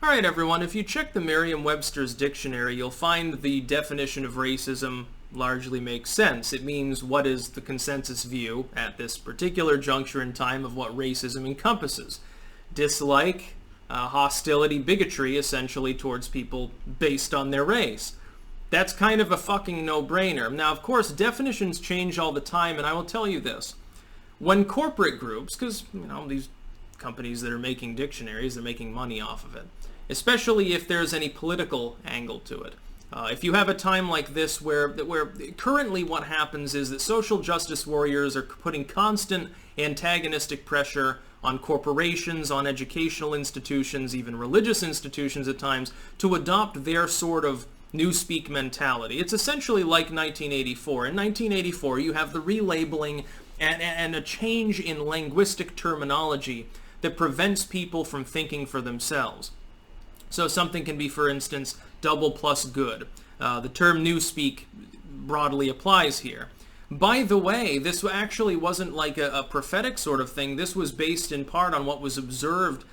Alright everyone, if you check the Merriam-Webster's dictionary, you'll find the definition of racism largely makes sense. It means what is the consensus view at this particular juncture in time of what racism encompasses. Dislike, hostility, bigotry essentially towards people based on their race. That's kind of a fucking no-brainer. Now of course definitions change all the time, and I will tell you this. When corporate groups, because these companies that are making dictionaries, they're making money off of it, especially if there's any political angle to it. If you have a time like this where currently what happens is that social justice warriors are putting constant antagonistic pressure on corporations, on educational institutions, even religious institutions at times, to adopt their sort of Newspeak mentality. It's essentially like 1984. In 1984, you have the relabeling and a change in linguistic terminology that prevents people from thinking for themselves. So something can be, for instance, double-plus-good. The term Newspeak broadly applies here. By the way, this actually wasn't like a prophetic sort of thing. This was based in part on what was observed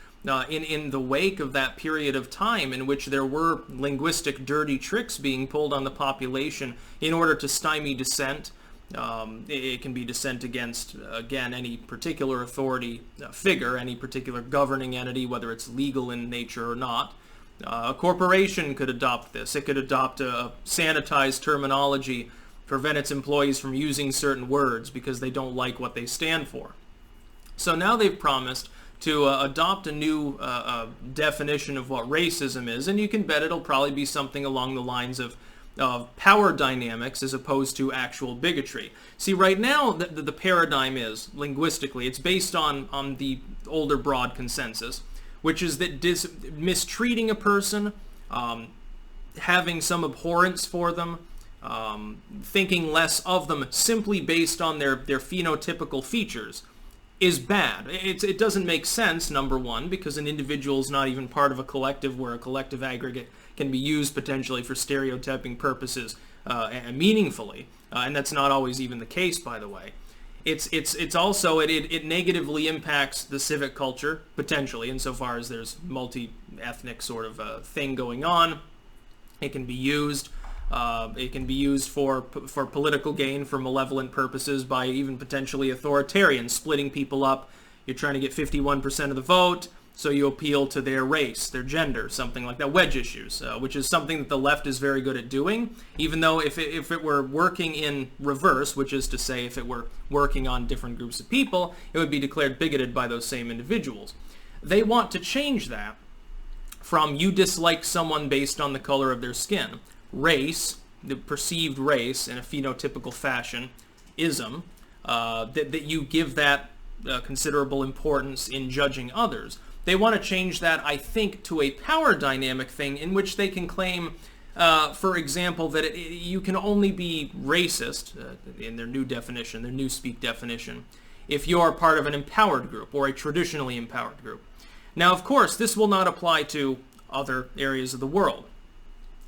in the wake of that period of time in which there were linguistic dirty tricks being pulled on the population in order to stymie dissent. It can be dissent against, again, any particular authority figure, any particular governing entity, whether it's legal in nature or not. A corporation could adopt this. It could adopt a sanitized terminology, prevent its employees from using certain words because they don't like what they stand for. So now they've promised to adopt a new definition of what racism is, and you can bet it'll probably be something along the lines of power dynamics as opposed to actual bigotry. See, right now, the paradigm is, linguistically, it's based on the older broad consensus, which is that mistreating a person, having some abhorrence for them, thinking less of them simply based on their phenotypical features is bad. It doesn't make sense, number one, because an individual is not even part of a collective where a collective aggregate can be used potentially for stereotyping purposes meaningfully, and that's not always even the case, by the way. It's also, it negatively impacts the civic culture, potentially, insofar as there's multi-ethnic sort of thing going on. It can be used for political gain, for malevolent purposes, by even potentially authoritarians, splitting people up. You're trying to get 51% of the vote, so you appeal to their race, their gender, something like that. Wedge issues, which is something that the left is very good at doing, even though if it were working in reverse, which is to say if it were working on different groups of people, it would be declared bigoted by those same individuals. They want to change that from you dislike someone based on the color of their skin. Race, the perceived race in a phenotypical fashion, ism, that you give that considerable importance in judging others. They want to change that, I think, to a power dynamic thing in which they can claim, for example, that you can only be racist, in their new definition, their Newspeak definition, if you're part of an empowered group or a traditionally empowered group. Now, of course, this will not apply to other areas of the world.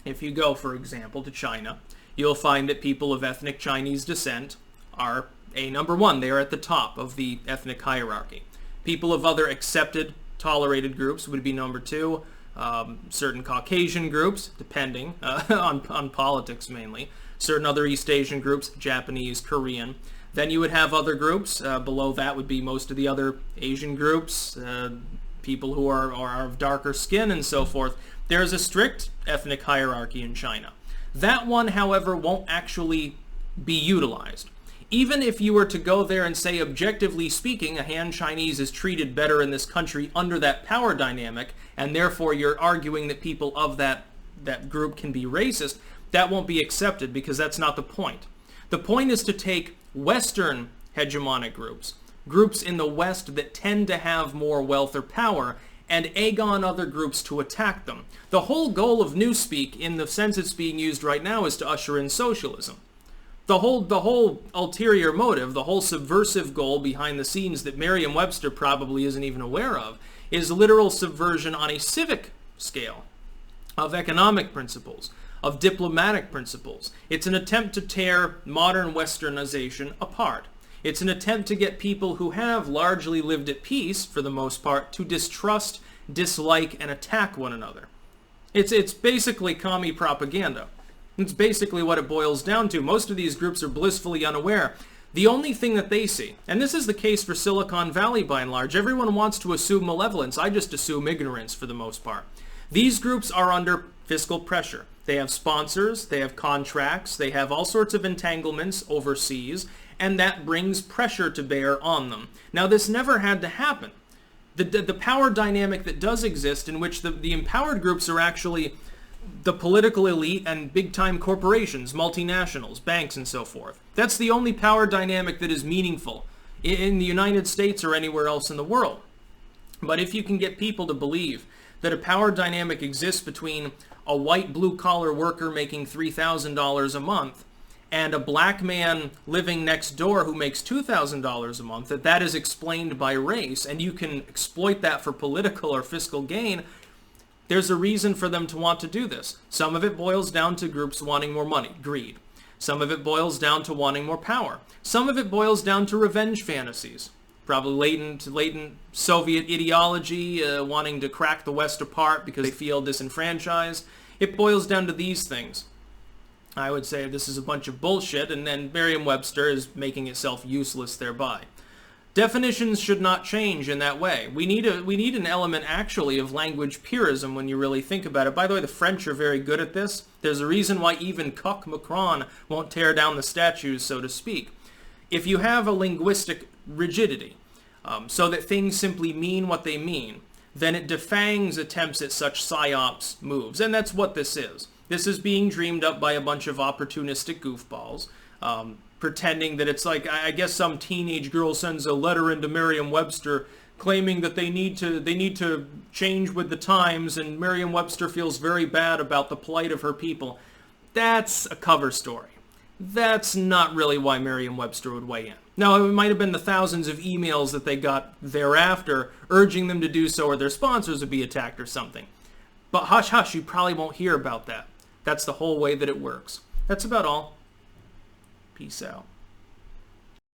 If you go, for example, to China, you'll find that people of ethnic Chinese descent are number one. They are at the top of the ethnic hierarchy. People of other accepted, tolerated groups would be number two. Certain Caucasian groups, depending on politics mainly. Certain other East Asian groups, Japanese, Korean. Then you would have other groups. Below that would be most of the other Asian groups, people who are of darker skin and so forth. There is a strict ethnic hierarchy in China. That one, however, won't actually be utilized. Even if you were to go there and say, objectively speaking, a Han Chinese is treated better in this country under that power dynamic, and therefore you're arguing that people of that group can be racist, that won't be accepted because that's not the point. The point is to take Western hegemonic groups in the West that tend to have more wealth or power, and egg on other groups to attack them. The whole goal of Newspeak, in the sense it's being used right now, is to usher in socialism. The whole ulterior motive, the whole subversive goal behind the scenes that Merriam-Webster probably isn't even aware of, is literal subversion on a civic scale, of economic principles, of diplomatic principles. It's an attempt to tear modern westernization apart. It's an attempt to get people who have largely lived at peace, for the most part, to distrust dislike and attack one another. It's basically commie propaganda. It's basically what it boils down to. Most of these groups are blissfully unaware. The only thing that they see, and this is the case for Silicon Valley by and large, everyone wants to assume malevolence. I just assume ignorance for the most part. These groups are under fiscal pressure. They have sponsors, they have contracts, they have all sorts of entanglements overseas, and that brings pressure to bear on them. Now, this never had to happen. The power dynamic that does exist, in which the empowered groups are actually the political elite and big-time corporations, multinationals, banks, and so forth. That's the only power dynamic that is meaningful in the United States or anywhere else in the world. But if you can get people to believe that a power dynamic exists between a white blue-collar worker making $3,000 a month and a black man living next door who makes $2,000 a month, that is explained by race, and you can exploit that for political or fiscal gain, there's a reason for them to want to do this. Some of it boils down to groups wanting more money, greed. Some of it boils down to wanting more power. Some of it boils down to revenge fantasies. Probably latent Soviet ideology, wanting to crack the West apart because they feel disenfranchised. It boils down to these things. I would say this is a bunch of bullshit, and then Merriam-Webster is making itself useless thereby. Definitions should not change in that way. We need an element, actually, of language purism when you really think about it. By the way, the French are very good at this. There's a reason why even Coq Macron won't tear down the statues, so to speak. If you have a linguistic rigidity, so that things simply mean what they mean, then it defangs attempts at such psyops moves. And that's what this is. This is being dreamed up by a bunch of opportunistic goofballs, pretending that it's like, I guess some teenage girl sends a letter into Merriam-Webster claiming that they need to change with the times, and Merriam-Webster feels very bad about the plight of her people. That's a cover story. That's not really why Merriam-Webster would weigh in. Now, it might have been the thousands of emails that they got thereafter urging them to do so, or their sponsors would be attacked or something. But hush hush, you probably won't hear about that. That's the whole way that it works. That's about all. Peace out.